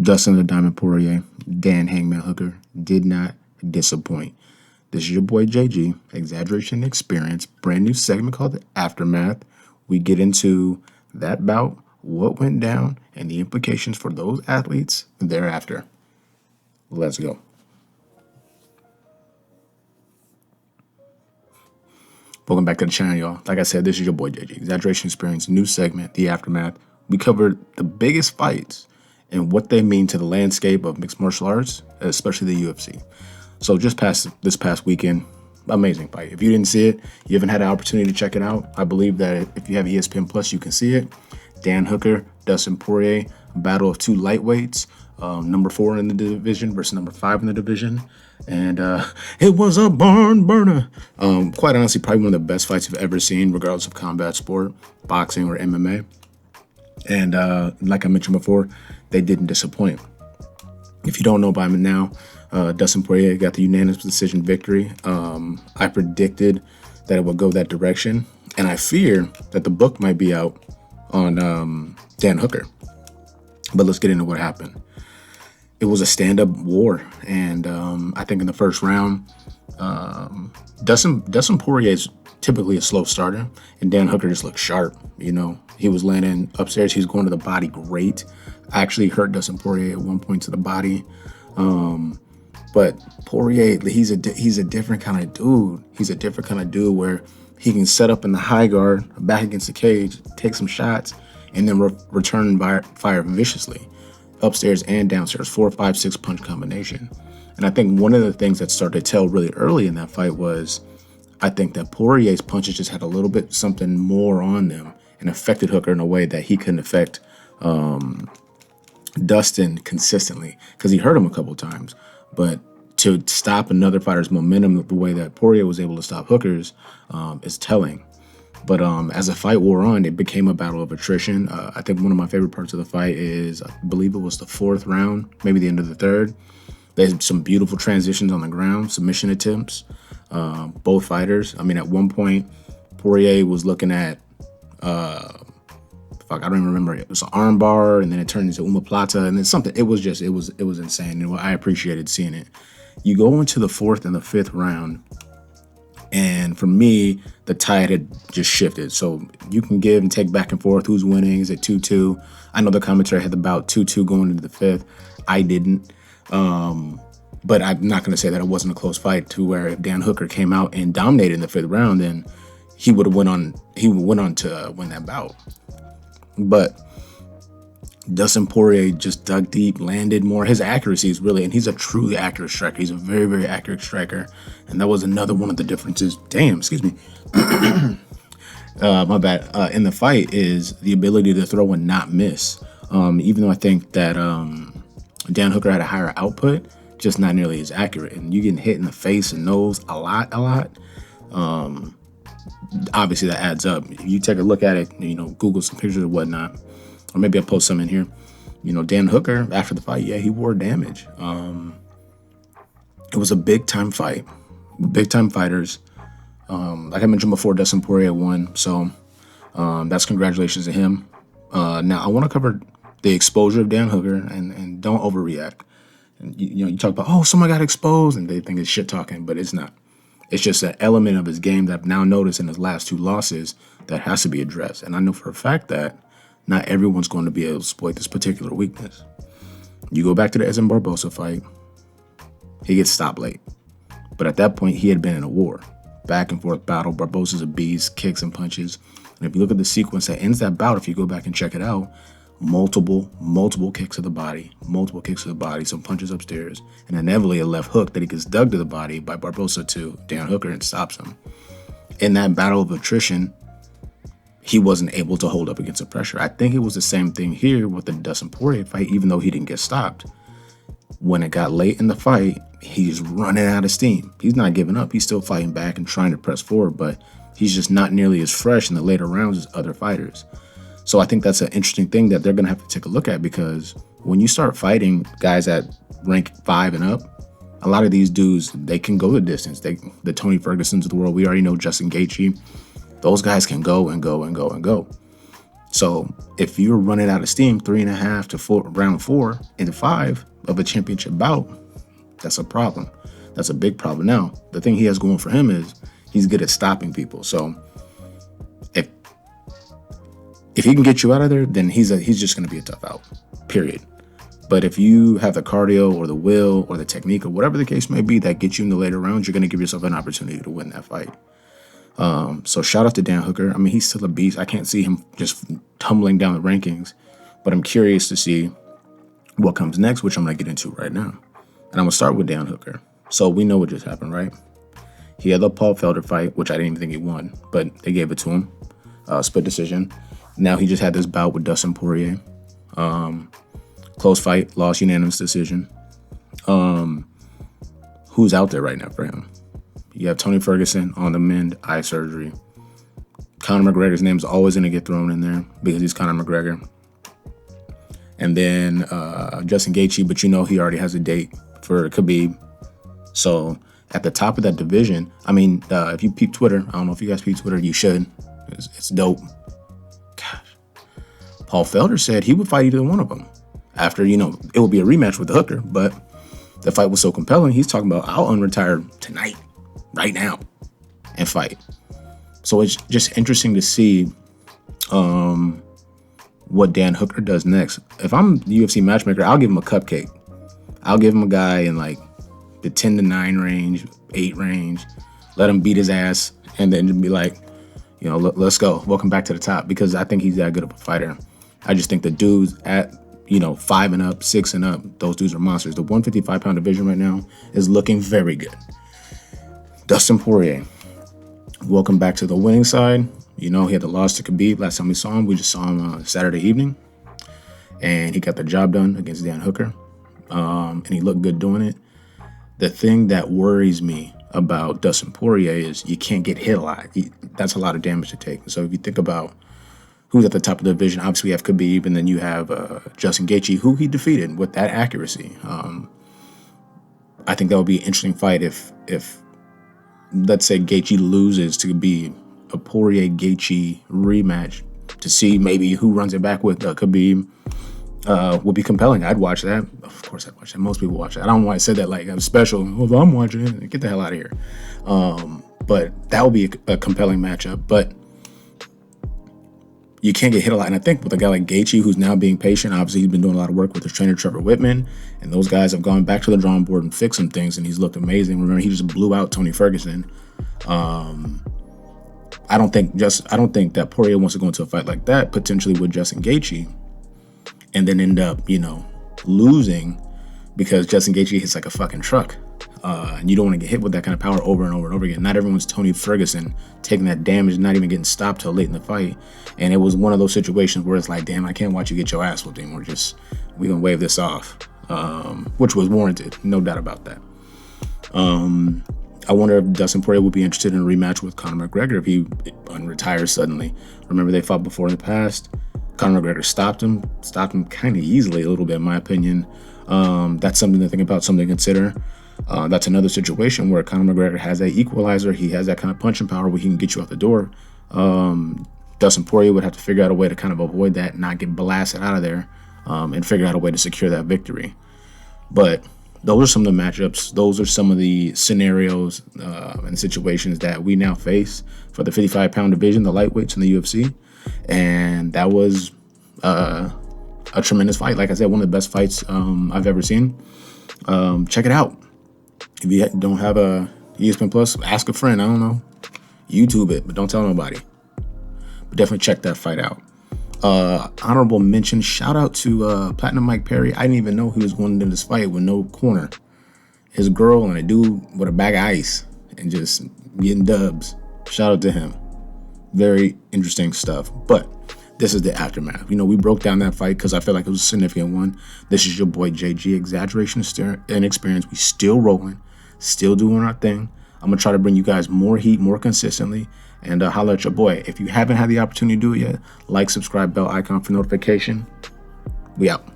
Dustin the Diamond Poirier, Dan Hangman Hooker did not disappoint. This is your boy JG, Exaggeration Experience, brand new segment called The Aftermath. We get into that bout, what went down, and the implications for those athletes thereafter. Let's go. Welcome back to the channel, y'all. Like I said, this is your boy JG, Exaggeration Experience, new segment, The Aftermath. We covered the biggest fights and what they mean to the landscape of mixed martial arts, especially the UFC. So just this past weekend, amazing fight. If you didn't see it, you haven't had an opportunity to check it out. I believe that if you have ESPN Plus, you can see it. Dan Hooker, Dustin Poirier, a battle of two lightweights, number 4 in the division versus number 5 in the division. And it was a barn burner. Quite honestly, probably one of the best fights I've ever seen, regardless of combat sport, boxing or MMA. And like I mentioned before, they didn't disappoint. If you don't know by now, Dustin Poirier got the unanimous decision victory. I predicted that it would go that direction, and I fear that the book might be out on Dan Hooker. But let's get into what happened. It was a stand-up war, and I think in the first round, Dustin Poirier is typically a slow starter, and Dan Hooker just looked sharp. You know, he was landing upstairs. He was going to the body great. I actually hurt Dustin Poirier at one point to the body. But Poirier, he's a different kind of dude. He's a different kind of dude where he can set up in the high guard, back against the cage, take some shots, and then return fire viciously, upstairs and downstairs, 4, 5, 6 punch combination. And I think one of the things that started to tell really early in that fight was, I think that Poirier's punches just had a little bit something more on them and affected Hooker in a way that he couldn't affect Dustin consistently, because he hurt him a couple times. But to stop another fighter's momentum the way that Poirier was able to stop Hooker's is telling. But as the fight wore on, it became a battle of attrition. I think one of my favorite parts of the fight is, I believe it was the 4th round, maybe the end of the 3rd. There's some beautiful transitions on the ground, submission attempts. Both fighters. I mean, at one point, Poirier was looking at, I don't even remember. It was an arm bar, and then it turned into omoplata, and then something. It was insane. And I appreciated seeing it. You go into the 4th and the 5th round, and for me, the tide had just shifted. So you can give and take back and forth. Who's winning? Is it 2-2? I know the commentary had about 2-2 going into the 5th. I didn't. But I'm not going to say that it wasn't a close fight, to where if Dan Hooker came out and dominated in the 5th round, then he would went on to win that bout. But Dustin Poirier just dug deep, landed more. His accuracy is really, and he's a truly accurate striker. He's a very, very accurate striker. And that was another one of the differences. Excuse me. My bad. In the fight is the ability to throw and not miss. Even though I think that Dan Hooker had a higher output, just not nearly as accurate. And you getting hit in the face and nose a lot. Obviously that adds up. If you take a look at it, Google some pictures or whatnot, or maybe I'll post some in here. Dan Hooker, after the fight, yeah, he wore damage. It was a big time fight, big time fighters. Like I mentioned before, Dustin Poirier won, so that's congratulations to him. Now I want to cover the exposure of Dan Hooker, and don't overreact. And you talk about, oh, someone got exposed, and they think it's shit talking, but it's not. It's just an element of his game that I've now noticed in his last 2 losses that has to be addressed. And I know for a fact that not everyone's going to be able to exploit this particular weakness. You go back to the Edson Barbosa fight, he gets stopped late. But at that point, he had been in a war. Back and forth battle. Barbosa's a beast, kicks and punches. And if you look at the sequence that ends that bout, if you go back and check it out, multiple kicks to the body, some punches upstairs, and inevitably a left hook that he gets dug to the body by Barbosa to Dan Hooker and stops him. In that battle of attrition, he wasn't able to hold up against the pressure. I think it was the same thing here with the Dustin Poirier fight, even though he didn't get stopped. When it got late in the fight, he's running out of steam. He's not giving up. He's still fighting back and trying to press forward, but he's just not nearly as fresh in the later rounds as other fighters. So I think that's an interesting thing that they're going to have to take a look at, because when you start fighting guys at rank 5 and up, a lot of these dudes, they can go the distance. The Tony Fergusons of the world, we already know Justin Gaethje. Those guys can go and go and go and go. So if you're running out of steam 3.5 to 4, round 4 and 5 of a championship bout, that's a problem. That's a big problem. Now, the thing he has going for him is he's good at stopping people. So if he can get you out of there, then he's just going to be a tough out, period. But if you have the cardio or the will or the technique or whatever the case may be that gets you in the later rounds, you're going to give yourself an opportunity to win that fight. So shout out to Dan Hooker. I mean, he's still a beast. I can't see him just tumbling down the rankings, but I'm curious to see what comes next, which I'm going to get into right now. And I'm going to start with Dan Hooker. So we know what just happened, right? He had the Paul Felder fight, which I didn't even think he won, but they gave it to him. Split decision. Now he just had this bout with Dustin Poirier. Close fight, lost unanimous decision. Who's out there right now for him? You have Tony Ferguson on the mend, eye surgery. Conor McGregor's name is always going to get thrown in there because he's Conor McGregor. And then Justin Gaethje, but you know he already has a date for Khabib. So at the top of that division, I mean, if you peep Twitter, I don't know if you guys peep Twitter, you should. It's dope. Gosh. Paul Felder said he would fight either one of them. After, it would be a rematch with the Hooker, but the fight was so compelling, he's talking about, I'll unretire tonight, right now, and fight. So it's just interesting to see what Dan Hooker does next. If I'm the UFC matchmaker, I'll give him a cupcake. I'll give him a guy in like the 10-9 range, 8 range, let him beat his ass, and then be like, let's go. Welcome back to the top, because I think he's that good of a fighter. I just think the dudes at 5 and up, 6 and up, those dudes are monsters. The 155-pound division right now is looking very good. Dustin Poirier, welcome back to the winning side. He had the loss to Khabib. Last time we saw him, we just saw him Saturday evening. And he got the job done against Dan Hooker. And he looked good doing it. The thing that worries me about Dustin Poirier is you can't get hit a lot. That's a lot of damage to take. So if you think about who's at the top of the division, obviously you have Khabib, and then you have Justin Gaethje, who he defeated with that accuracy. I think that would be an interesting fight if let's say Gaethje loses to be a Poirier-Gaethje rematch to see maybe who runs it back with Khabib. Would be compelling. I'd watch that. Of course I'd watch that. Most people watch that. I don't know why I said that like I'm special. Well, I'm watching it. Get the hell out of here. But that would be a compelling matchup. But you can't get hit a lot. And I think with a guy like Gaethje, who's now being patient, obviously he's been doing a lot of work with his trainer, Trevor Whitman, and those guys have gone back to the drawing board and fixed some things, and he's looked amazing. Remember, he just blew out Tony Ferguson. I don't think that Poirier wants to go into a fight like that, potentially with Justin Gaethje, and then end up, losing because Justin Gaethje hits like a fucking truck. And you don't want to get hit with that kind of power over and over and over again. Not everyone's Tony Ferguson taking that damage, not even getting stopped till late in the fight. And it was one of those situations where it's like, damn, I can't watch you get your ass whooped anymore. We're going to wave this off, which was warranted. No doubt about that. I wonder if Dustin Poirier would be interested in a rematch with Conor McGregor if he unretires suddenly. Remember, they fought before in the past. Conor McGregor stopped him kind of easily, a little bit, in my opinion. That's something to think about, something to consider. That's another situation where Conor McGregor has that equalizer. He has that kind of punching power where he can get you out the door. Dustin Poirier would have to figure out a way to kind of avoid that, not get blasted out of there, and figure out a way to secure that victory. But those are some of the matchups. Those are some of the scenarios and situations that we now face for the 55-pound division, the lightweights in the UFC. And that was a tremendous fight. Like I said, one of the best fights I've ever seen. Check it out. If you don't have a ESPN Plus, ask a friend. I don't know. YouTube it, but don't tell nobody. But definitely check that fight out. Honorable mention, shout out to Platinum Mike Perry. I didn't even know he was going into this fight with no corner. His girl and a dude with a bag of ice and just getting dubs. Shout out to him. Very interesting stuff. But this is the aftermath. We broke down that fight because I feel like it was a significant one. This is your boy JG, Exaggeration and Experience. We still rolling, still doing our thing. I'm going to try to bring you guys more heat, more consistently, and holla at your boy. If you haven't had the opportunity to do it yet, like, subscribe, bell icon for notification. We out.